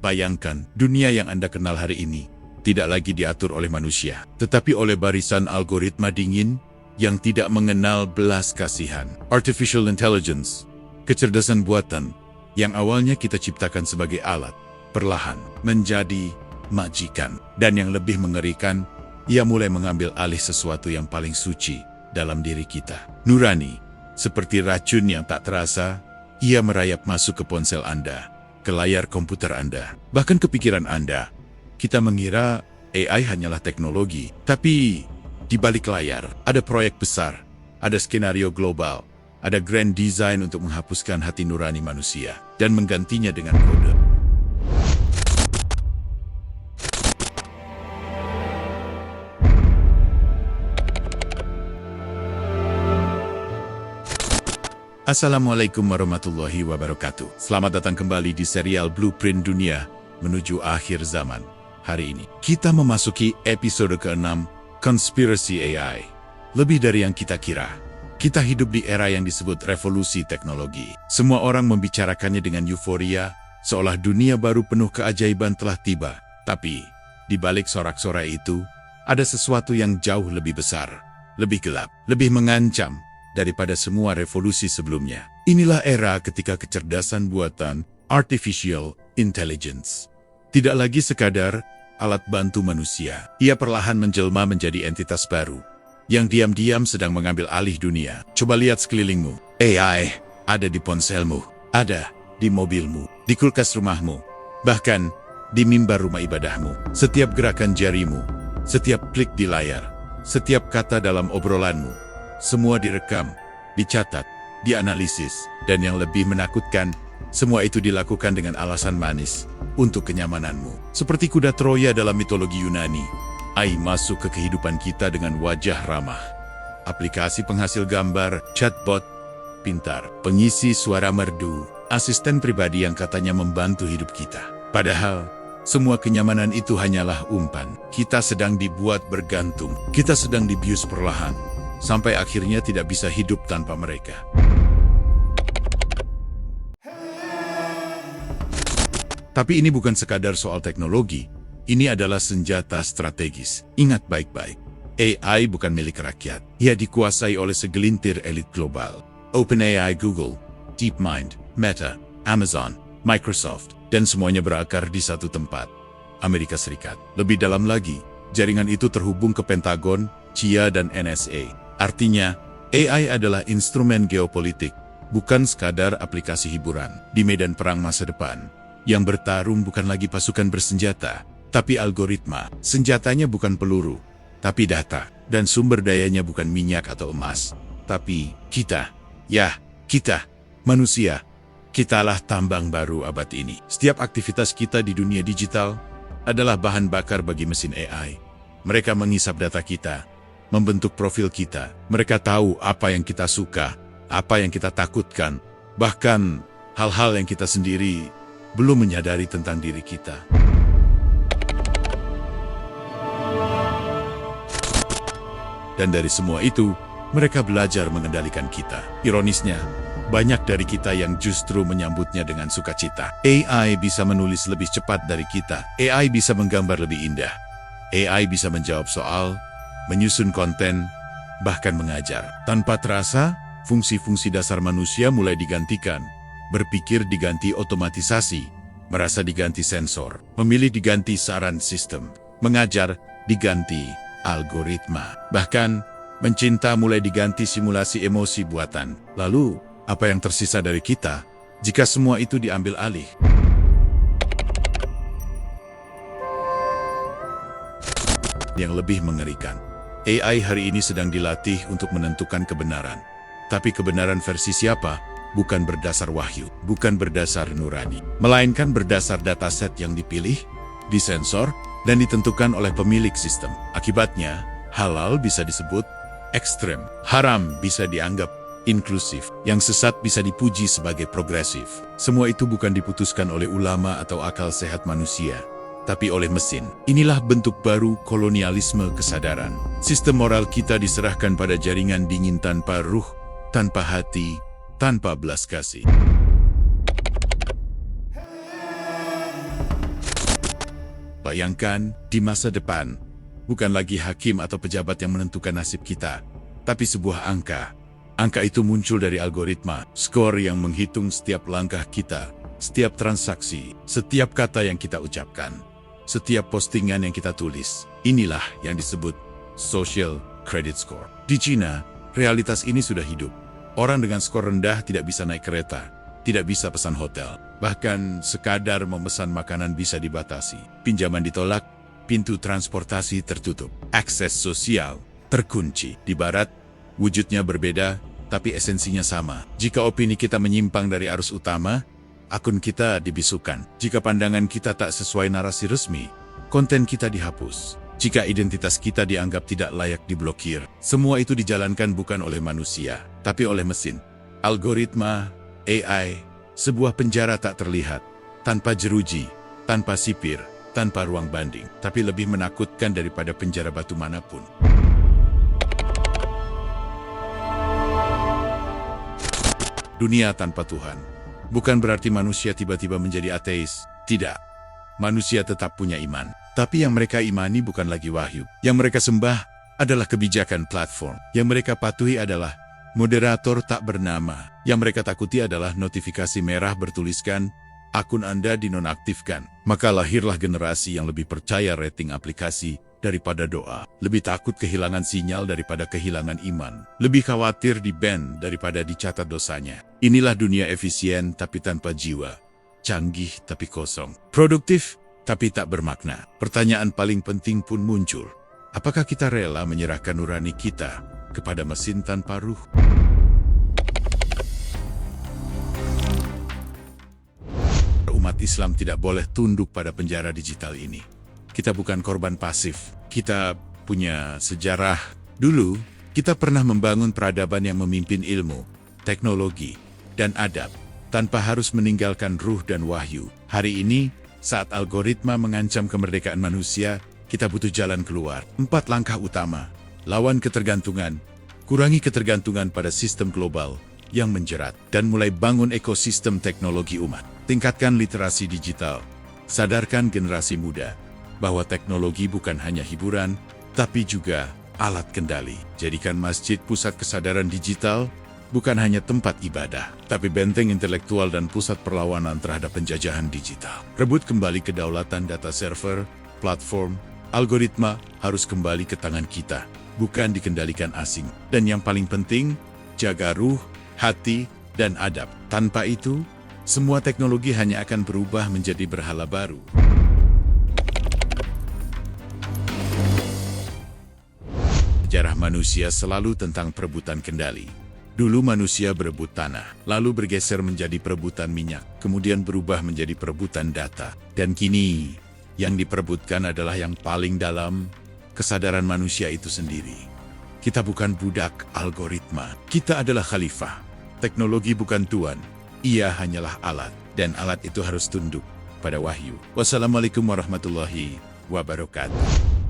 Bayangkan, dunia yang Anda kenal hari ini tidak lagi diatur oleh manusia, tetapi oleh barisan algoritma dingin yang tidak mengenal belas kasihan. Artificial intelligence, kecerdasan buatan yang awalnya kita ciptakan sebagai alat, perlahan menjadi majikan. Dan yang lebih mengerikan, ia mulai mengambil alih sesuatu yang paling suci dalam diri kita. Nurani, seperti racun yang tak terasa, ia merayap masuk ke ponsel Anda, ke layar komputer Anda, bahkan ke pikiran Anda. Kita mengira AI hanyalah teknologi, tapi di balik layar ada proyek besar, ada skenario global, ada grand design untuk menghapuskan hati nurani manusia dan menggantinya dengan kode. Assalamualaikum warahmatullahi wabarakatuh. Selamat datang kembali di serial Blueprint Dunia menuju akhir zaman. Hari ini kita memasuki episode ke-6, Conspiracy AI. Lebih dari yang kita kira. Kita hidup di era yang disebut revolusi teknologi. Semua orang membicarakannya dengan euforia, seolah dunia baru penuh keajaiban telah tiba. Tapi di balik sorak-sorai itu, ada sesuatu yang jauh lebih besar, lebih gelap, lebih mengancam daripada semua revolusi sebelumnya. Inilah era ketika kecerdasan buatan, artificial intelligence, tidak lagi sekadar alat bantu manusia. Ia perlahan menjelma menjadi entitas baru, yang diam-diam sedang mengambil alih dunia. Coba lihat sekelilingmu. AI ada di ponselmu, ada di mobilmu, di kulkas rumahmu, bahkan di mimbar rumah ibadahmu. Setiap gerakan jarimu, setiap klik di layar, setiap kata dalam obrolanmu, semua direkam, dicatat, dianalisis, dan yang lebih menakutkan, semua itu dilakukan dengan alasan manis untuk kenyamananmu. Seperti kuda Troya dalam mitologi Yunani, AI masuk ke kehidupan kita dengan wajah ramah. Aplikasi penghasil gambar, chatbot, pintar, pengisi suara merdu, asisten pribadi yang katanya membantu hidup kita. Padahal, semua kenyamanan itu hanyalah umpan. Kita sedang dibuat bergantung, kita sedang dibius perlahan, sampai akhirnya tidak bisa hidup tanpa mereka. Tapi ini bukan sekadar soal teknologi, ini adalah senjata strategis. Ingat baik-baik, AI bukan milik rakyat. Ia dikuasai oleh segelintir elit global. OpenAI, Google, DeepMind, Meta, Amazon, Microsoft, dan semuanya berakar di satu tempat, Amerika Serikat. Lebih dalam lagi, jaringan itu terhubung ke Pentagon, CIA, dan NSA. Artinya, AI adalah instrumen geopolitik, bukan sekadar aplikasi hiburan. Di medan perang masa depan, yang bertarung bukan lagi pasukan bersenjata, tapi algoritma. Senjatanya bukan peluru, tapi data. Dan sumber dayanya bukan minyak atau emas, tapi kita. Ya, kita, manusia. Kitalah tambang baru abad ini. Setiap aktivitas kita di dunia digital adalah bahan bakar bagi mesin AI. Mereka mengisap data kita, membentuk profil kita. Mereka tahu apa yang kita suka, apa yang kita takutkan, bahkan hal-hal yang kita sendiri belum menyadari tentang diri kita. Dan dari semua itu, mereka belajar mengendalikan kita. Ironisnya, banyak dari kita yang justru menyambutnya dengan sukacita. AI bisa menulis lebih cepat dari kita. AI bisa menggambar lebih indah. AI bisa menjawab soal, menyusun konten, bahkan mengajar. Tanpa terasa, fungsi-fungsi dasar manusia mulai digantikan. Berpikir diganti otomatisasi, merasa diganti sensor, memilih diganti saran sistem, mengajar diganti algoritma. Bahkan, mencinta mulai diganti simulasi emosi buatan. Lalu, apa yang tersisa dari kita jika semua itu diambil alih? Yang lebih mengerikan, AI hari ini sedang dilatih untuk menentukan kebenaran. Tapi kebenaran versi siapa? Bukan berdasar wahyu, bukan berdasar nurani, melainkan berdasar dataset yang dipilih, disensor, dan ditentukan oleh pemilik sistem. Akibatnya, halal bisa disebut ekstrem, haram bisa dianggap inklusif, yang sesat bisa dipuji sebagai progresif. Semua itu bukan diputuskan oleh ulama atau akal sehat manusia, tapi oleh mesin. Inilah bentuk baru kolonialisme kesadaran. Sistem moral kita diserahkan pada jaringan dingin tanpa ruh, tanpa hati, tanpa belas kasih. Bayangkan, di masa depan, bukan lagi hakim atau pejabat yang menentukan nasib kita, tapi sebuah angka. Angka itu muncul dari algoritma, skor yang menghitung setiap langkah kita, setiap transaksi, setiap kata yang kita ucapkan, setiap postingan yang kita tulis. Inilah yang disebut social credit score. Di Cina, realitas ini sudah hidup. Orang dengan skor rendah tidak bisa naik kereta, tidak bisa pesan hotel. Bahkan sekadar memesan makanan bisa dibatasi. Pinjaman ditolak, pintu transportasi tertutup. Akses sosial terkunci. Di barat, wujudnya berbeda, tapi esensinya sama. Jika opini kita menyimpang dari arus utama, akun kita dibisukan. Jika pandangan kita tak sesuai narasi resmi, konten kita dihapus. Jika identitas kita dianggap tidak layak diblokir. Semua itu dijalankan bukan oleh manusia, tapi oleh mesin. Algoritma, AI, sebuah penjara tak terlihat, tanpa jeruji, tanpa sipir, tanpa ruang banding, tapi lebih menakutkan daripada penjara batu manapun. Dunia tanpa Tuhan. Bukan berarti manusia tiba-tiba menjadi ateis. Tidak. Manusia tetap punya iman. Tapi yang mereka imani bukan lagi wahyu. Yang mereka sembah adalah kebijakan platform. Yang mereka patuhi adalah moderator tak bernama. Yang mereka takuti adalah notifikasi merah bertuliskan, akun Anda dinonaktifkan. Maka lahirlah generasi yang lebih percaya rating aplikasi daripada doa. Lebih takut kehilangan sinyal daripada kehilangan iman. Lebih khawatir di-ban daripada dicatat dosanya. Inilah dunia efisien tapi tanpa jiwa. Canggih tapi kosong. Produktif tapi tak bermakna. Pertanyaan paling penting pun muncul. Apakah kita rela menyerahkan nurani kita kepada mesin tanpa ruh? Umat Islam tidak boleh tunduk pada penjara digital ini. Kita bukan korban pasif. Kita punya sejarah. Dulu, kita pernah membangun peradaban yang memimpin ilmu, teknologi, dan adab, tanpa harus meninggalkan ruh dan wahyu. Hari ini, saat algoritma mengancam kemerdekaan manusia, kita butuh jalan keluar. 4 langkah utama. Lawan ketergantungan, kurangi ketergantungan pada sistem global yang menjerat, dan mulai bangun ekosistem teknologi umat. Tingkatkan literasi digital. Sadarkan generasi muda bahwa teknologi bukan hanya hiburan, tapi juga alat kendali. Jadikan masjid pusat kesadaran digital, bukan hanya tempat ibadah, tapi benteng intelektual dan pusat perlawanan terhadap penjajahan digital. Rebut kembali kedaulatan data server, platform, algoritma harus kembali ke tangan kita, bukan dikendalikan asing. Dan yang paling penting, jaga ruh, hati, dan adab. Tanpa itu, semua teknologi hanya akan berubah menjadi berhala baru. Sejarah manusia selalu tentang perebutan kendali. Dulu manusia berebut tanah, lalu bergeser menjadi perebutan minyak, kemudian berubah menjadi perebutan data. Dan kini, yang diperebutkan adalah yang paling dalam, kesadaran manusia itu sendiri. Kita bukan budak algoritma, kita adalah khalifah. Teknologi bukan tuan, ia hanyalah alat, dan alat itu harus tunduk pada wahyu. Wassalamualaikum warahmatullahi wabarakatuh.